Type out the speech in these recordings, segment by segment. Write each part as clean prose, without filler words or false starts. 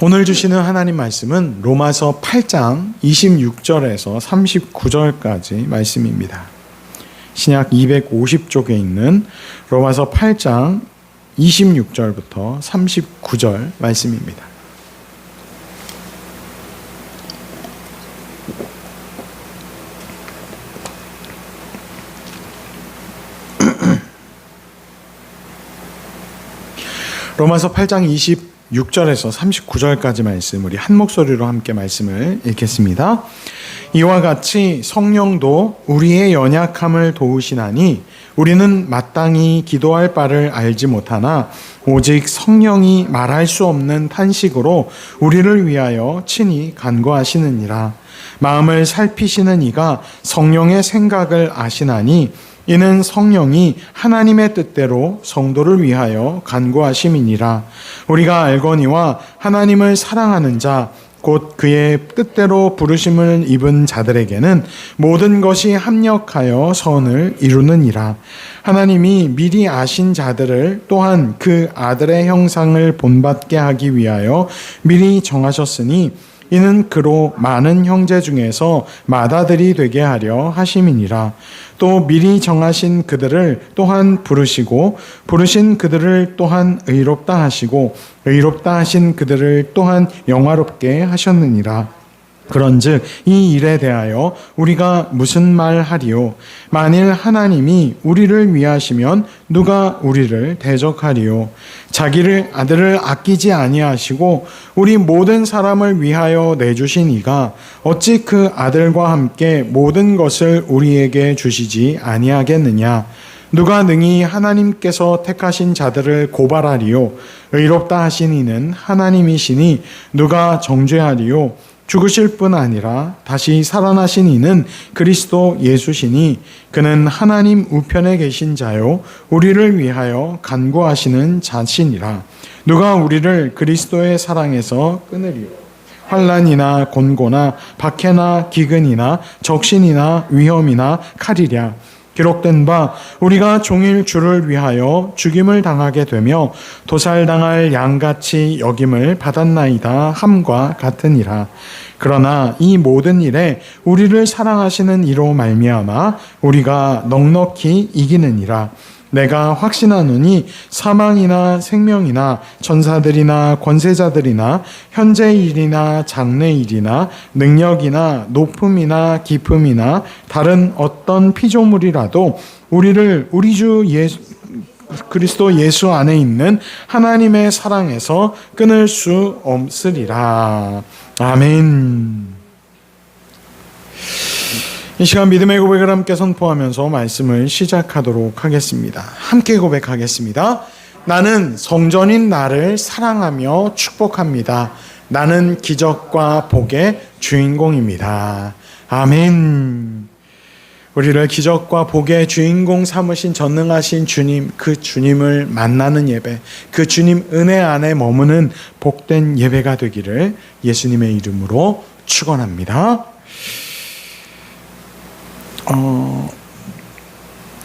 오늘 주시는 하나님 말씀은 로마서 8장 26절에서 39절까지 말씀입니다. 신약 250쪽에 있는 로마서 8장 26절부터 39절 말씀입니다. 로마서 8장 26절에서 39절까지 말씀, 우리 한 목소리로 함께 말씀을 읽겠습니다. 이와 같이 성령도 우리의 연약함을 도우시나니 우리는 마땅히 기도할 바를 알지 못하나 오직 성령이 말할 수 없는 탄식으로 우리를 위하여 친히 간구하시느니라. 마음을 살피시는 이가 성령의 생각을 아시나니 이는 성령이 하나님의 뜻대로 성도를 위하여 간구하심이니라. 우리가 알거니와 하나님을 사랑하는 자 곧 그의 뜻대로 부르심을 입은 자들에게는 모든 것이 합력하여 선을 이루느니라. 하나님이 미리 아신 자들을 또한 그 아들의 형상을 본받게 하기 위하여 미리 정하셨으니 이는 그로 많은 형제 중에서 맏아들이 되게 하려 하심이니라. 또 미리 정하신 그들을 또한 부르시고 부르신 그들을 또한 의롭다 하시고 의롭다 하신 그들을 또한 영화롭게 하셨느니라. 그런즉 이 일에 대하여 우리가 무슨 말 하리요? 만일 하나님이 우리를 위하시면 누가 우리를 대적하리요? 자기를 아들을 아끼지 아니하시고 우리 모든 사람을 위하여 내주신 이가 어찌 그 아들과 함께 모든 것을 우리에게 주시지 아니하겠느냐? 누가 능히 하나님께서 택하신 자들을 고발하리요? 의롭다 하신 이는 하나님이시니 누가 정죄하리요? 죽으실 뿐 아니라 다시 살아나신 이는 그리스도 예수시니 그는 하나님 우편에 계신 자요 우리를 위하여 간구하시는 자시니라. 누가 우리를 그리스도의 사랑에서 끊으리요? 환난이나 곤고나 박해나 기근이나 적신이나 위험이나 칼이랴. 기록된 바 우리가 종일 주를 위하여 죽임을 당하게 되며 도살당할 양같이 여김을 받았나이다 함과 같으니라. 그러나 이 모든 일에 우리를 사랑하시는 이로 말미암아 우리가 넉넉히 이기느니라. 내가 확신하노니 사망이나 생명이나 천사들이나 권세자들이나 현재 일이나 장래 일이나 능력이나 높음이나 깊음이나 다른 어떤 피조물이라도 우리를 우리 주 그리스도 예수 안에 있는 하나님의 사랑에서 끊을 수 없으리라. 아멘. 이 시간 믿음의 고백을 함께 선포하면서 말씀을 시작하도록 하겠습니다. 함께 고백하겠습니다. 나는 성전인 나를 사랑하며 축복합니다. 나는 기적과 복의 주인공입니다. 아멘. 우리를 기적과 복의 주인공 삼으신 전능하신 주님, 그 주님을 만나는 예배, 그 주님 은혜 안에 머무는 복된 예배가 되기를 예수님의 이름으로 축원합니다.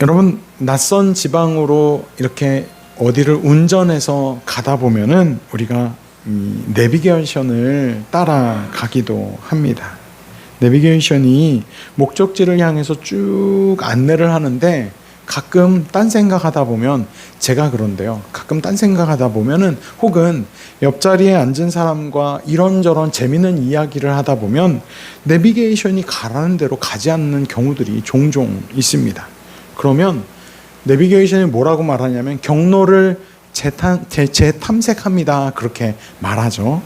여러분, 낯선 지방으로 이렇게 어디를 운전해서 가다 보면은 우리가 내비게이션을 따라가기도 합니다. 내비게이션이 목적지를 향해서 쭉 안내를 하는데 가끔 딴 생각하다 보면, 제가 그런데요, 가끔 딴 생각하다 보면은 혹은 옆자리에 앉은 사람과 이런저런 재미있는 이야기를 하다 보면 내비게이션이 가라는 대로 가지 않는 경우들이 종종 있습니다. 그러면 내비게이션이 뭐라고 말하냐면 경로를 재탐색합니다, 그렇게 말하죠.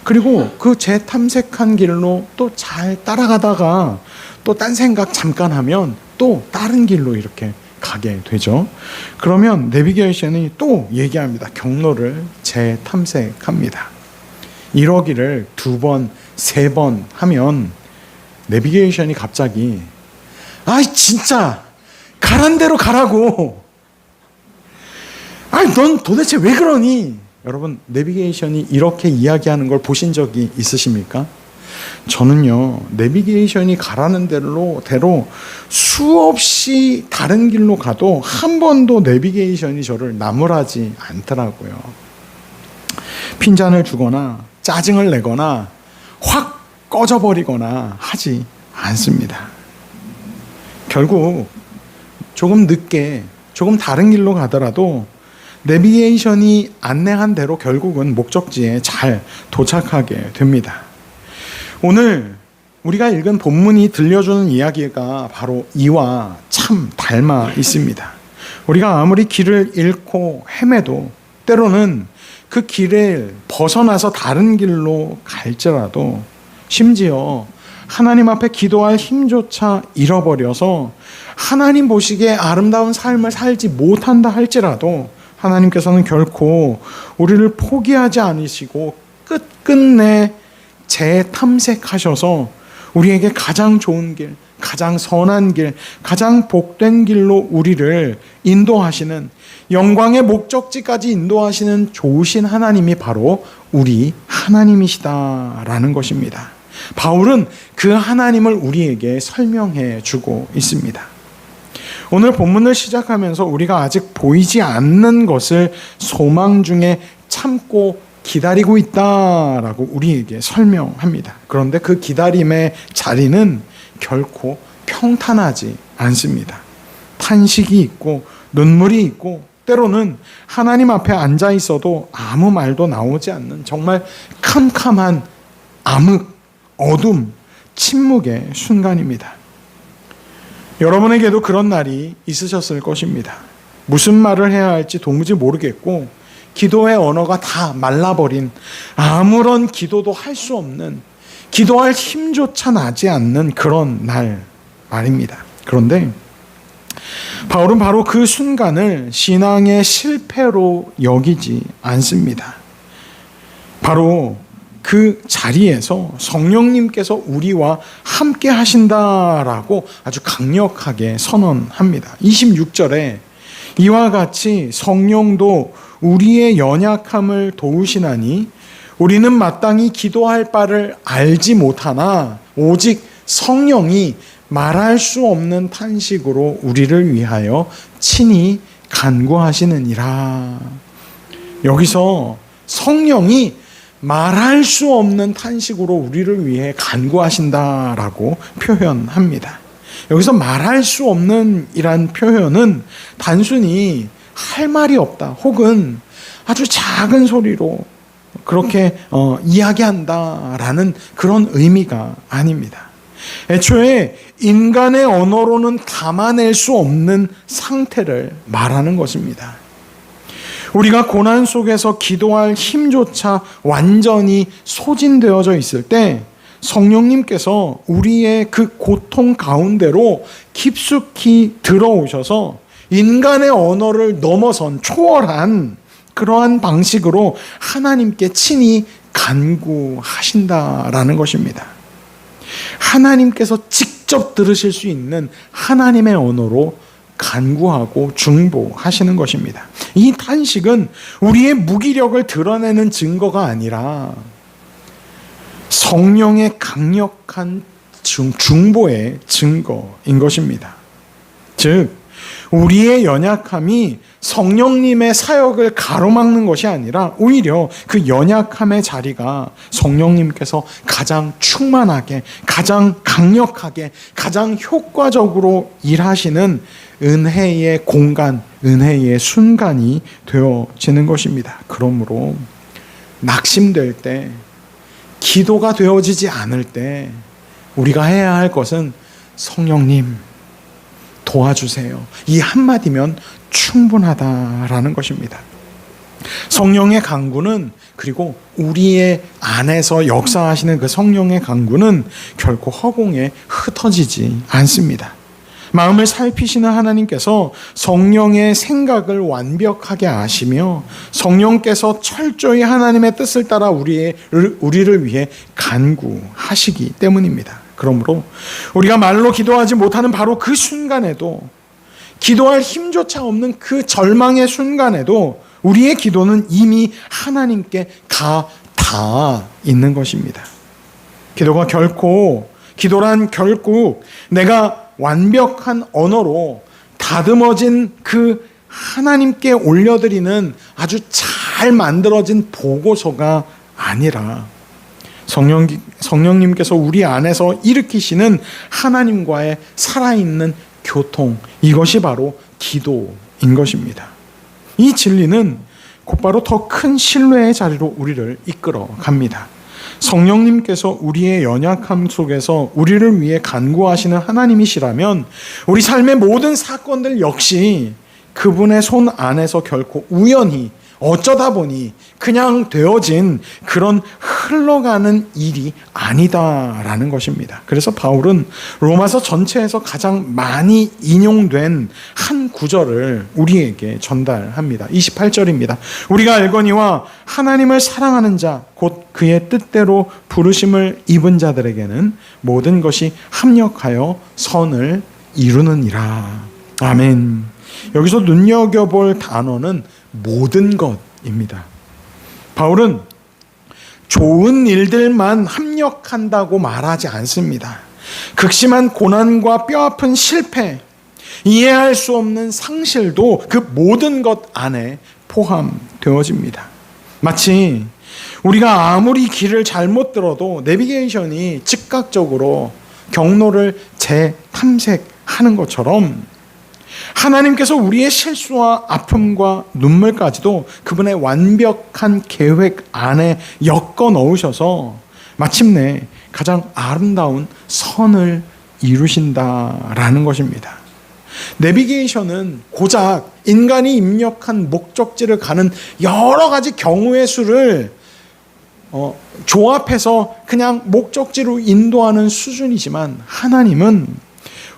그리고 그 재탐색한 길로 또 잘 따라가다가 또 딴 생각 잠깐 하면 또 다른 길로 이렇게 가게 되죠. 그러면 내비게이션이 또 얘기합니다. 경로를 재탐색합니다. 이러기를 2번, 3번 하면 내비게이션이 갑자기 아이 진짜 가란 대로 가라고, 아이 넌 도대체 왜 그러니? 여러분, 내비게이션이 이렇게 이야기하는 걸 보신 적이 있으십니까? 저는요, 내비게이션이 가라는 대로 수없이 다른 길로 가도 한 번도 내비게이션이 저를 나무라지 않더라고요. 핀잔을 주거나 짜증을 내거나 확 꺼져버리거나 하지 않습니다. 결국 조금 늦게 조금 다른 길로 가더라도 내비게이션이 안내한 대로 결국은 목적지에 잘 도착하게 됩니다. 오늘 우리가 읽은 본문이 들려주는 이야기가 바로 이와 참 닮아 있습니다. 우리가 아무리 길을 잃고 헤매도 때로는 그 길을 벗어나서 다른 길로 갈지라도 심지어 하나님 앞에 기도할 힘조차 잃어버려서 하나님 보시기에 아름다운 삶을 살지 못한다 할지라도 하나님께서는 결코 우리를 포기하지 않으시고 끝끝내 재탐색하셔서 우리에게 가장 좋은 길, 가장 선한 길, 가장 복된 길로 우리를 인도하시는, 영광의 목적지까지 인도하시는 좋으신 하나님이 바로 우리 하나님이시다라는 것입니다. 바울은 그 하나님을 우리에게 설명해 주고 있습니다. 오늘 본문을 시작하면서 우리가 아직 보이지 않는 것을 소망 중에 참고 기다리고 있다라고 우리에게 설명합니다. 그런데 그 기다림의 자리는 결코 평탄하지 않습니다. 탄식이 있고 눈물이 있고 때로는 하나님 앞에 앉아 있어도 아무 말도 나오지 않는 정말 캄캄한 암흑, 어둠, 침묵의 순간입니다. 여러분에게도 그런 날이 있으셨을 것입니다. 무슨 말을 해야 할지 도무지 모르겠고 기도의 언어가 다 말라버린, 아무런 기도도 할 수 없는, 기도할 힘조차 나지 않는 그런 날 말입니다. 그런데 바울은 바로 그 순간을 신앙의 실패로 여기지 않습니다. 바로 그 자리에서 성령님께서 우리와 함께 하신다라고 아주 강력하게 선언합니다. 26절에 이와 같이 성령도 우리의 연약함을 도우시나니 우리는 마땅히 기도할 바를 알지 못하나 오직 성령이 말할 수 없는 탄식으로 우리를 위하여 친히 간구하시느니라. 여기서 성령이 말할 수 없는 탄식으로 우리를 위해 간구하신다라고 표현합니다. 여기서 말할 수 없는 이란 표현은 단순히 할 말이 없다 혹은 아주 작은 소리로 그렇게 이야기한다라는 그런 의미가 아닙니다. 애초에 인간의 언어로는 담아낼 수 없는 상태를 말하는 것입니다. 우리가 고난 속에서 기도할 힘조차 완전히 소진되어져 있을 때 성령님께서 우리의 그 고통 가운데로 깊숙이 들어오셔서 인간의 언어를 넘어선 초월한 그러한 방식으로 하나님께 친히 간구하신다라는 것입니다. 하나님께서 직접 들으실 수 있는 하나님의 언어로 간구하고 중보하시는 것입니다. 이 탄식은 우리의 무기력을 드러내는 증거가 아니라 성령의 강력한 중보의 증거인 것입니다. 즉 우리의 연약함이 성령님의 사역을 가로막는 것이 아니라 오히려 그 연약함의 자리가 성령님께서 가장 충만하게, 가장 강력하게, 가장 효과적으로 일하시는 은혜의 공간, 은혜의 순간이 되어지는 것입니다. 그러므로 낙심될 때, 기도가 되어지지 않을 때 우리가 해야 할 것은 성령님 도와주세요. 이 한마디면 충분하다라는 것입니다. 성령의 강구는, 그리고 우리의 안에서 역사하시는 그 성령의 강구는 결코 허공에 흩어지지 않습니다. 마음을 살피시는 하나님께서 성령의 생각을 완벽하게 아시며 성령께서 철저히 하나님의 뜻을 따라 우리를 위해 간구하시기 때문입니다. 그러므로 우리가 말로 기도하지 못하는 바로 그 순간에도, 기도할 힘조차 없는 그 절망의 순간에도 우리의 기도는 이미 하나님께 다 있는 것입니다. 기도란 결국 내가 완벽한 언어로 다듬어진 그 하나님께 올려드리는 아주 잘 만들어진 보고서가 아니라 성령님께서 우리 안에서 일으키시는 하나님과의 살아있는 교통, 이것이 바로 기도인 것입니다. 이 진리는 곧바로 더 큰 신뢰의 자리로 우리를 이끌어 갑니다. 성령님께서 우리의 연약함 속에서 우리를 위해 간구하시는 하나님이시라면 우리 삶의 모든 사건들 역시 그분의 손 안에서 결코 우연히 어쩌다 보니 그냥 되어진 그런 흘러가는 일이 아니다라는 것입니다. 그래서 바울은 로마서 전체에서 가장 많이 인용된 한 구절을 우리에게 전달합니다. 28절입니다. 우리가 알거니와 하나님을 사랑하는 자 곧 그의 뜻대로 부르심을 입은 자들에게는 모든 것이 합력하여 선을 이루느니라. 아멘. 여기서 눈여겨볼 단어는 모든 것입니다. 바울은 좋은 일들만 합력한다고 말하지 않습니다. 극심한 고난과 뼈아픈 실패, 이해할 수 없는 상실도 그 모든 것 안에 포함되어집니다. 마치 우리가 아무리 길을 잘못 들어도 내비게이션이 즉각적으로 경로를 재탐색하는 것처럼 하나님께서 우리의 실수와 아픔과 눈물까지도 그분의 완벽한 계획 안에 엮어 넣으셔서 마침내 가장 아름다운 선을 이루신다라는 것입니다. 내비게이션은 고작 인간이 입력한 목적지를 가는 여러 가지 경우의 수를 조합해서 그냥 목적지로 인도하는 수준이지만 하나님은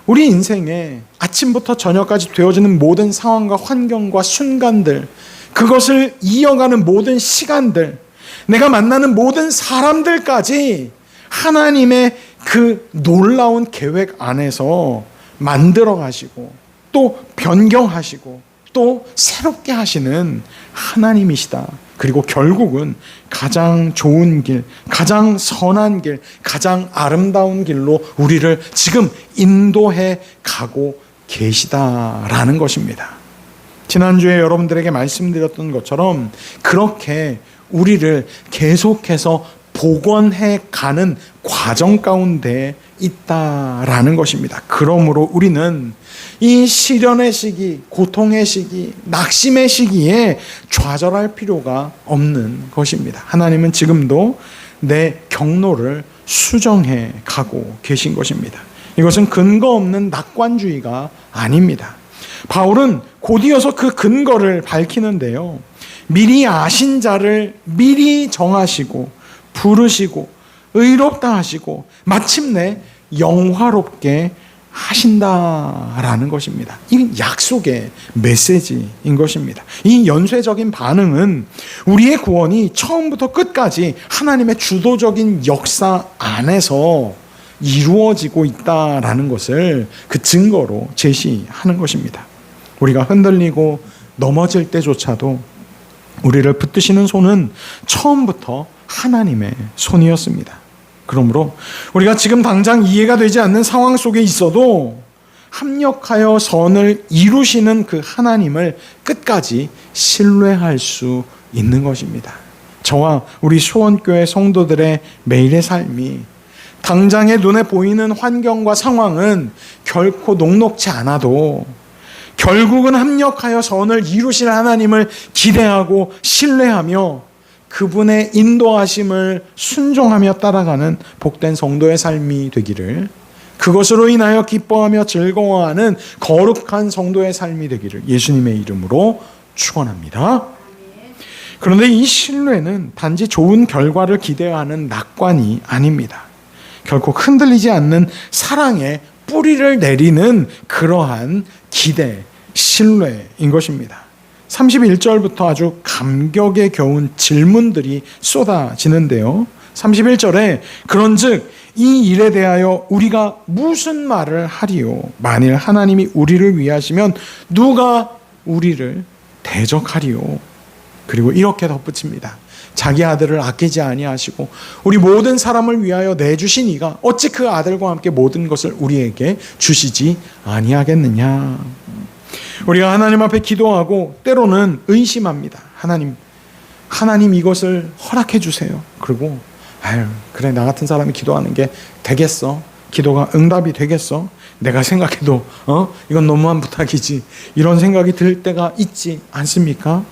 우리 인생에 아침부터 저녁까지 되어지는 모든 상황과 환경과 순간들, 그것을 이어가는 모든 시간들, 내가 만나는 모든 사람들까지 하나님의 그 놀라운 계획 안에서 만들어 가시고 또 변경하시고 또 새롭게 하시는 하나님이시다. 그리고 결국은 가장 좋은 길, 가장 선한 길, 가장 아름다운 길로 우리를 지금 인도해 가고 계시다라는 것입니다. 지난주에 여러분들에게 말씀드렸던 것처럼 그렇게 우리를 계속해서 복원해 가는 과정 가운데 있다라는 것입니다. 그러므로 우리는 이 시련의 시기, 고통의 시기, 낙심의 시기에 좌절할 필요가 없는 것입니다. 하나님은 지금도 내 경로를 수정해 가고 계신 것입니다. 이것은 근거 없는 낙관주의가 아닙니다. 바울은 곧이어서 그 근거를 밝히는데요. 미리 아신 자를 미리 정하시고 부르시고 의롭다 하시고 마침내 영화롭게 하신다라는 것입니다. 이 약속의 메시지인 것입니다. 이 연쇄적인 반응은 우리의 구원이 처음부터 끝까지 하나님의 주도적인 역사 안에서 이루어지고 있다라는 것을 그 증거로 제시하는 것입니다. 우리가 흔들리고 넘어질 때조차도 우리를 붙드시는 손은 처음부터 하나님의 손이었습니다. 그러므로 우리가 지금 당장 이해가 되지 않는 상황 속에 있어도 합력하여 선을 이루시는 그 하나님을 끝까지 신뢰할 수 있는 것입니다. 저와 우리 수원교회 성도들의 매일의 삶이 당장의 눈에 보이는 환경과 상황은 결코 녹록지 않아도 결국은 합력하여 선을 이루실 하나님을 기대하고 신뢰하며 그분의 인도하심을 순종하며 따라가는 복된 성도의 삶이 되기를, 그것으로 인하여 기뻐하며 즐거워하는 거룩한 성도의 삶이 되기를 예수님의 이름으로 축원합니다. 그런데 이 신뢰는 단지 좋은 결과를 기대하는 낙관이 아닙니다. 결코 흔들리지 않는 사랑의 뿌리를 내리는 그러한 기대, 신뢰인 것입니다. 31절부터 아주 감격에 겨운 질문들이 쏟아지는데요. 31절에 그런즉 이 일에 대하여 우리가 무슨 말을 하리요? 만일 하나님이 우리를 위하시면 누가 우리를 대적하리요? 그리고 이렇게 덧붙입니다. 자기 아들을 아끼지 아니하시고 우리 모든 사람을 위하여 내주신 이가 어찌 그 아들과 함께 모든 것을 우리에게 주시지 아니하겠느냐? 우리가 하나님 앞에 기도하고 때로는 의심합니다. 하나님 이것을 허락해 주세요. 그리고 아유, 그래, 나 같은 사람이 기도하는 게 되겠어? 기도가 응답이 되겠어? 내가 생각해도 이건 너무한 부탁이지, 이런 생각이 들 때가 있지 않습니까?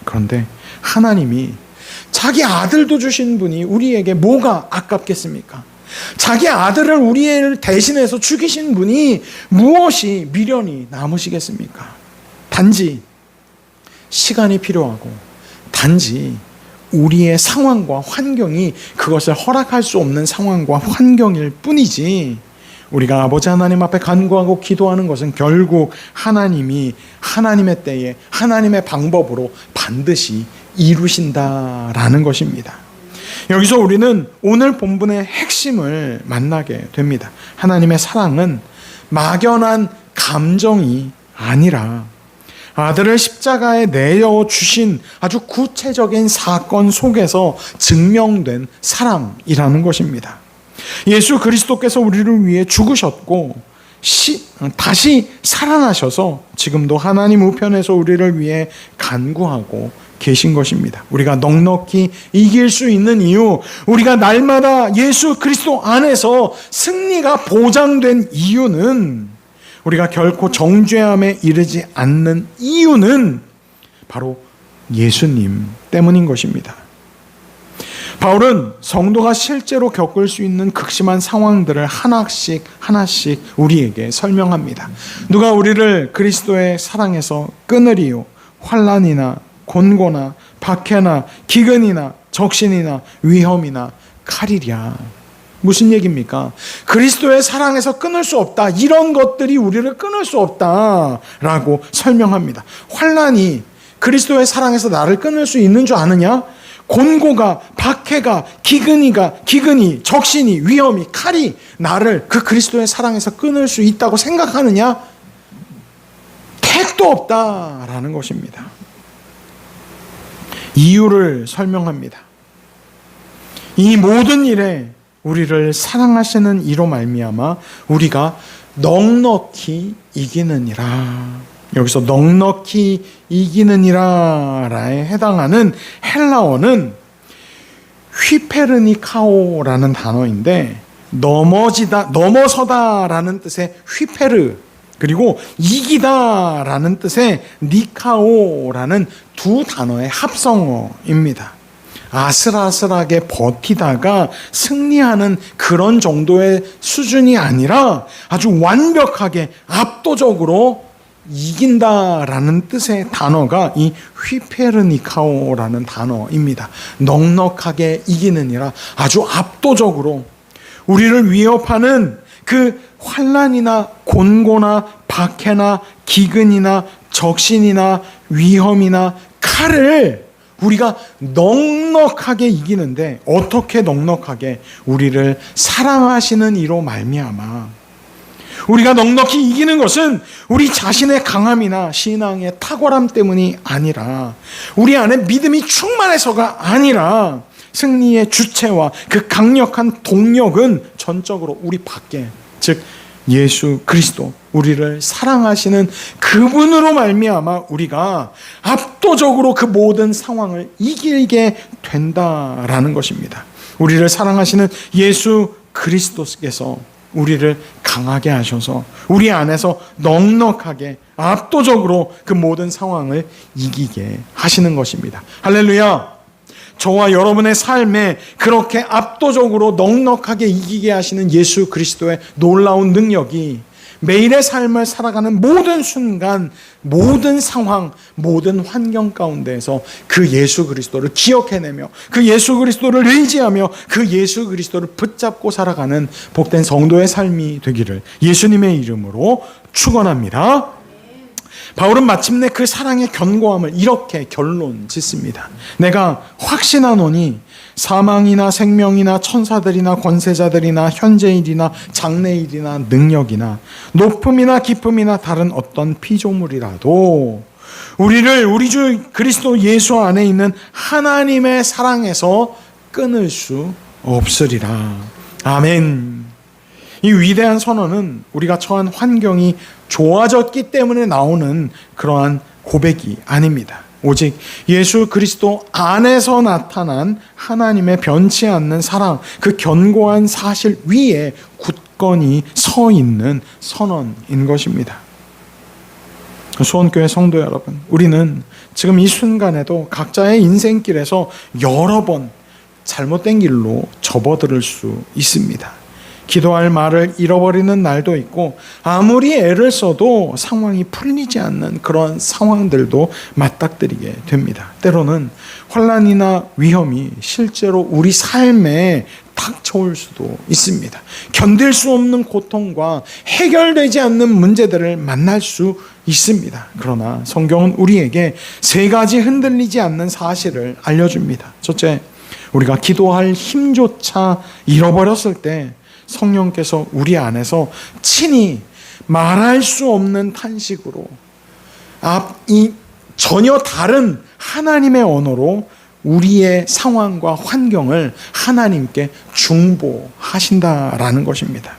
그런데 하나님이 자기 아들도 주신 분이 우리에게 뭐가 아깝겠습니까? 자기 아들을 우리를 대신해서 죽이신 분이 무엇이 미련이 남으시겠습니까? 단지 시간이 필요하고, 단지 우리의 상황과 환경이 그것을 허락할 수 없는 상황과 환경일 뿐이지, 우리가 아버지 하나님 앞에 간구하고 기도하는 것은 결국 하나님이 하나님의 때에 하나님의 방법으로 반드시 이루신다라는 것입니다. 여기서 우리는 오늘 본문의 핵심을 만나게 됩니다. 하나님의 사랑은 막연한 감정이 아니라 아들을 십자가에 내어 주신 아주 구체적인 사건 속에서 증명된 사랑이라는 것입니다. 예수 그리스도께서 우리를 위해 죽으셨고 다시 살아나셔서 지금도 하나님 우편에서 우리를 위해 간구하고 계신 것입니다. 우리가 넉넉히 이길 수 있는 이유, 우리가 날마다 예수 그리스도 안에서 승리가 보장된 이유는, 우리가 결코 정죄함에 이르지 않는 이유는 바로 예수님 때문인 것입니다. 바울은 성도가 실제로 겪을 수 있는 극심한 상황들을 하나씩 우리에게 설명합니다. 누가 우리를 그리스도의 사랑에서 끊으리요? 환난이나 곤고나 박해나 기근이나 적신이나 위험이나 칼이랴. 무슨 얘기입니까? 그리스도의 사랑에서 끊을 수 없다. 이런 것들이 우리를 끊을 수 없다라고 설명합니다. 환난이 그리스도의 사랑에서 나를 끊을 수 있는 줄 아느냐? 곤고가, 박해가, 기근이, 적신이, 위험이, 칼이 나를 그 그리스도의 사랑에서 끊을 수 있다고 생각하느냐? 택도 없다라는 것입니다. 이유를 설명합니다. 이 모든 일에 우리를 사랑하시는 이로 말미암아 우리가 넉넉히 이기느니라. 여기서 넉넉히 이기느니라에 해당하는 헬라어는 휘페르니카오라는 단어인데, 넘어서다라는 뜻의 휘페르, 그리고 이기다라는 뜻의 니카오라는 두 단어의 합성어입니다. 아슬아슬하게 버티다가 승리하는 그런 정도의 수준이 아니라 아주 완벽하게 압도적으로 이긴다라는 뜻의 단어가 이 휘페르니카오라는 단어입니다. 넉넉하게 이기느니라, 아주 압도적으로 우리를 위협하는 그 환난이나 곤고나 박해나 기근이나 적신이나 위험이나 칼을 우리가 넉넉하게 이기는데, 어떻게 넉넉하게? 우리를 사랑하시는 이로 말미암아. 우리가 넉넉히 이기는 것은 우리 자신의 강함이나 신앙의 탁월함 때문이 아니라, 우리 안에 믿음이 충만해서가 아니라, 승리의 주체와 그 강력한 동력은 전적으로 우리 밖에, 즉 예수 그리스도, 우리를 사랑하시는 그분으로 말미암아 우리가 압도적으로 그 모든 상황을 이기게 된다라는 것입니다. 우리를 사랑하시는 예수 그리스도께서 우리를 강하게 하셔서 우리 안에서 넉넉하게 압도적으로 그 모든 상황을 이기게 하시는 것입니다. 할렐루야! 저와 여러분의 삶에 그렇게 압도적으로 넉넉하게 이기게 하시는 예수 그리스도의 놀라운 능력이 매일의 삶을 살아가는 모든 순간, 모든 상황, 모든 환경 가운데에서 그 예수 그리스도를 기억해내며 그 예수 그리스도를 의지하며 그 예수 그리스도를 붙잡고 살아가는 복된 성도의 삶이 되기를 예수님의 이름으로 축원합니다. 바울은 마침내 그 사랑의 견고함을 이렇게 결론 짓습니다. 내가 확신하노니 사망이나 생명이나 천사들이나 권세자들이나 현재일이나 장래일이나 능력이나 높음이나 깊음이나 다른 어떤 피조물이라도 우리를 우리 주 그리스도 예수 안에 있는 하나님의 사랑에서 끊을 수 없으리라. 아멘. 이 위대한 선언은 우리가 처한 환경이 좋아졌기 때문에 나오는 그러한 고백이 아닙니다. 오직 예수 그리스도 안에서 나타난 하나님의 변치 않는 사랑, 그 견고한 사실 위에 굳건히 서 있는 선언인 것입니다. 수원교회 성도 여러분, 우리는 지금 이 순간에도 각자의 인생길에서 여러 번 잘못된 길로 접어들 수 있습니다. 기도할 말을 잃어버리는 날도 있고, 아무리 애를 써도 상황이 풀리지 않는 그런 상황들도 맞닥뜨리게 됩니다. 때로는 환난이나 위험이 실제로 우리 삶에 닥쳐올 수도 있습니다. 견딜 수 없는 고통과 해결되지 않는 문제들을 만날 수 있습니다. 그러나 성경은 우리에게 세 가지 흔들리지 않는 사실을 알려줍니다. 첫째, 우리가 기도할 힘조차 잃어버렸을 때 성령께서 우리 안에서 친히 말할 수 없는 탄식으로 이 전혀 다른 하나님의 언어로 우리의 상황과 환경을 하나님께 중보하신다라는 것입니다.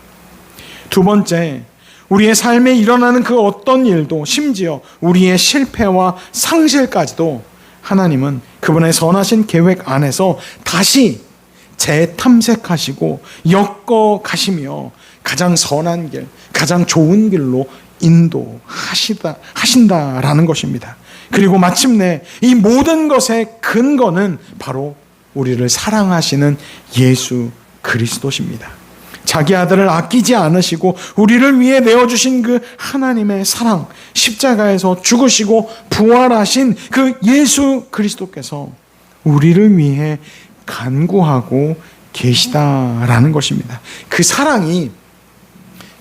두 번째, 우리의 삶에 일어나는 그 어떤 일도, 심지어 우리의 실패와 상실까지도 하나님은 그분의 선하신 계획 안에서 다시 재탐색하시고 엮어가시며 가장 선한 길, 가장 좋은 길로 인도하신다라는 것입니다. 그리고 마침내 이 모든 것의 근거는 바로 우리를 사랑하시는 예수 그리스도십니다. 자기 아들을 아끼지 않으시고 우리를 위해 내어주신 그 하나님의 사랑, 십자가에서 죽으시고 부활하신 그 예수 그리스도께서 우리를 위해 간구하고 계시다라는 것입니다. 그 사랑이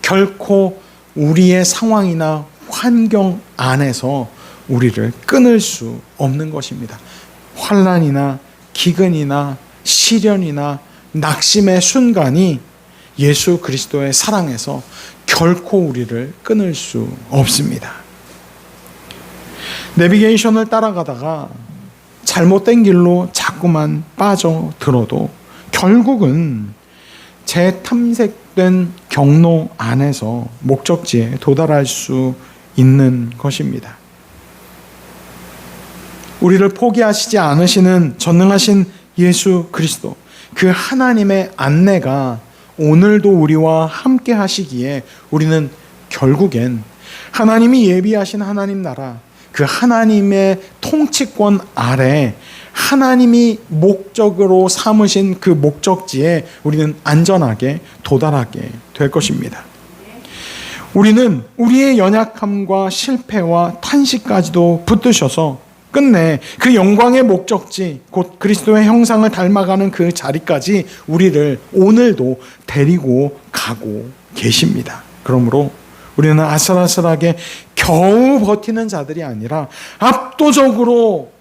결코 우리의 상황이나 환경 안에서 우리를 끊을 수 없는 것입니다. 환난이나 기근이나 시련이나 낙심의 순간이 예수 그리스도의 사랑에서 결코 우리를 끊을 수 없습니다. 내비게이션을 따라가다가 잘못된 길로 자꾸만 빠져들어도 결국은 재탐색된 경로 안에서 목적지에 도달할 수 있는 것입니다. 우리를 포기하시지 않으시는 전능하신 예수 그리스도, 그 하나님의 안내가 오늘도 우리와 함께 하시기에 우리는 결국엔 하나님이 예비하신 하나님 나라, 그 하나님의 통치권 아래 하나님이 목적으로 삼으신 그 목적지에 우리는 안전하게 도달하게 될 것입니다. 우리는 우리의 연약함과 실패와 탄식까지도 붙드셔서 끝내 그 영광의 목적지, 곧 그리스도의 형상을 닮아가는 그 자리까지 우리를 오늘도 데리고 가고 계십니다. 그러므로 우리는 아슬아슬하게 겨우 버티는 자들이 아니라 압도적으로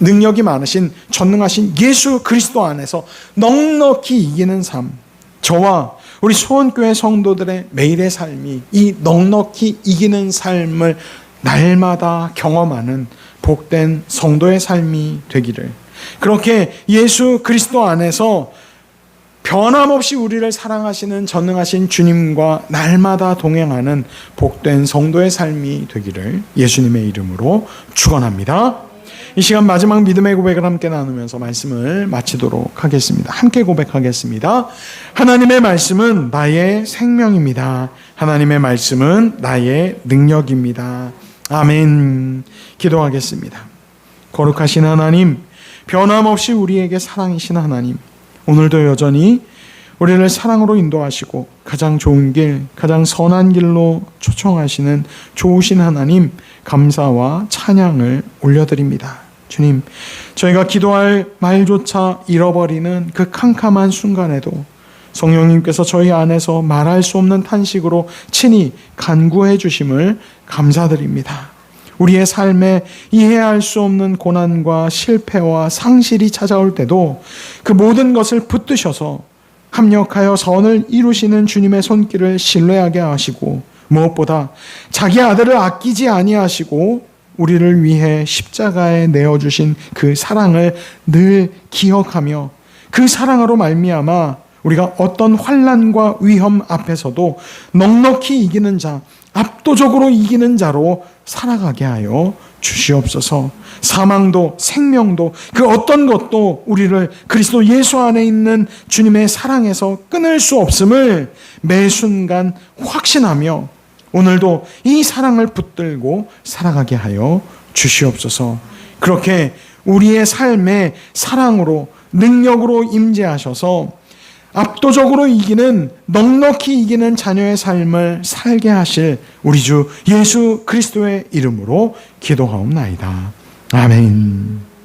능력이 많으신 전능하신 예수 그리스도 안에서 넉넉히 이기는 삶, 저와 우리 수원교회 성도들의 매일의 삶이 이 넉넉히 이기는 삶을 날마다 경험하는 복된 성도의 삶이 되기를, 그렇게 예수 그리스도 안에서 변함없이 우리를 사랑하시는 전능하신 주님과 날마다 동행하는 복된 성도의 삶이 되기를 예수님의 이름으로 축원합니다. 이 시간 마지막 믿음의 고백을 함께 나누면서 말씀을 마치도록 하겠습니다. 함께 고백하겠습니다. 하나님의 말씀은 나의 생명입니다. 하나님의 말씀은 나의 능력입니다. 아멘. 기도하겠습니다. 거룩하신 하나님, 변함없이 우리에게 사랑이신 하나님, 오늘도 여전히 우리를 사랑으로 인도하시고 가장 좋은 길, 가장 선한 길로 초청하시는 좋으신 하나님, 감사와 찬양을 올려드립니다. 주님, 저희가 기도할 말조차 잃어버리는 그 캄캄한 순간에도 성령님께서 저희 안에서 말할 수 없는 탄식으로 친히 간구해 주심을 감사드립니다. 우리의 삶에 이해할 수 없는 고난과 실패와 상실이 찾아올 때도 그 모든 것을 붙드셔서 합력하여 선을 이루시는 주님의 손길을 신뢰하게 하시고, 무엇보다 자기 아들을 아끼지 아니하시고 우리를 위해 십자가에 내어주신 그 사랑을 늘 기억하며 그 사랑으로 말미암아 우리가 어떤 환난과 위험 앞에서도 넉넉히 이기는 자, 압도적으로 이기는 자로 살아가게 하여 주시옵소서. 사망도 생명도 그 어떤 것도 우리를 그리스도 예수 안에 있는 주님의 사랑에서 끊을 수 없음을 매 순간 확신하며 오늘도 이 사랑을 붙들고 살아가게 하여 주시옵소서. 그렇게 우리의 삶에 사랑으로 능력으로 임재하셔서 압도적으로 이기는, 넉넉히 이기는 자녀의 삶을 살게 하실 우리 주 예수 그리스도의 이름으로 기도하옵나이다. 아멘.